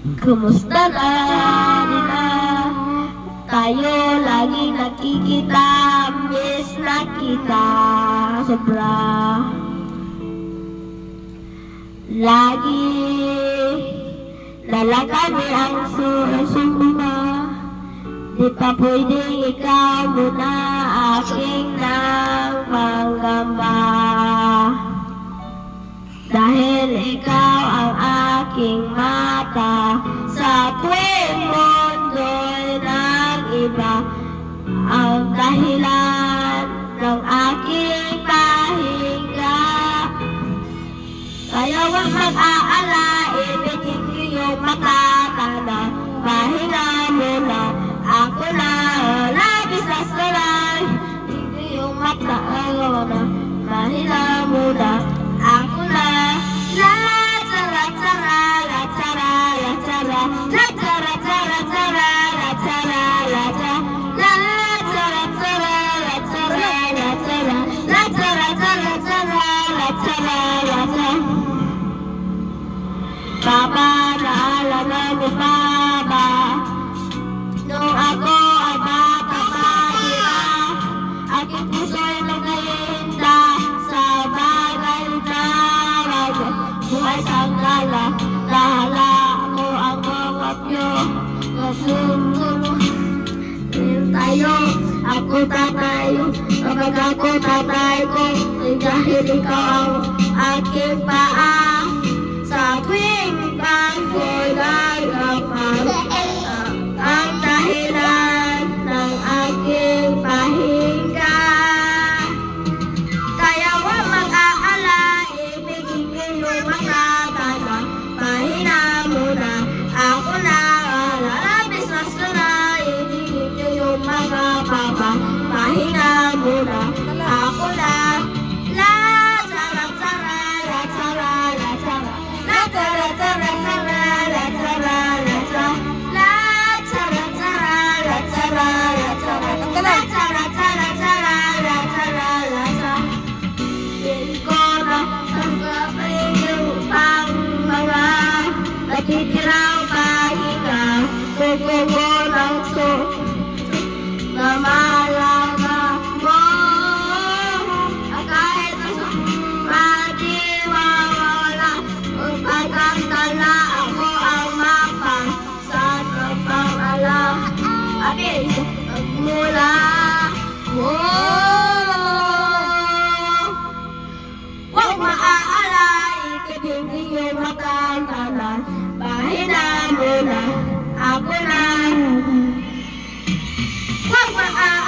Kumusta na nila? Tayo lagi nakikita, miss na kita sobra. Lagi dala kami ang summa. Di pa pwedeng ikaw muna aking nang manggamba. Dahil ikaw ang aking mata, sa tuwing mundo'y nag-iba. Ang dahilan ng aking pahinga. Kaya huwag mag-aala, ibigin ko yung matatanda. Pahinga muna, ako na, labis na saray. Hindi yung matatanda, pahinga muna, ako na. La tara tara, la tara la tara, la tara tara tara, la tara la tara, la tara tara la tara la tara, la tara tara tara, la tara la tara. Baba, naalala mo Baba, nung ako ay bata pa sila, aking puso'y nagayinda sa bagay na buhay sang lala, lahala mo ang mga pyo, tayo, ako tatayo, kapag ako tatay ko, dahil ikaw ang aking paa, sa tuwing ako'y gagapag, ang dahilan ng aking pahinga. Kaya huwag mag-aala, ibigin ko yung matatanda. Pahinga muna, ako na, lalabis na sila, ibigin ko yung mga papa. Pahinga muna, ako na. La tara tara, la tara la tara, la tara tara tara, la tara la tara, la tara tara, la tara la tara, la tara tara tara, la tara la tara. Hindi ko na tanggapin yung pang mga natitiraw pahinga. Kukuha ng na malaga mo. Kahit madiwawala, pagkantala ako ang mapa sa kapamalang. Abi, magmula mo. Huwag maaala, ikibigin yung matangkalan. Pahinga muna, ako na. Huwag maaala.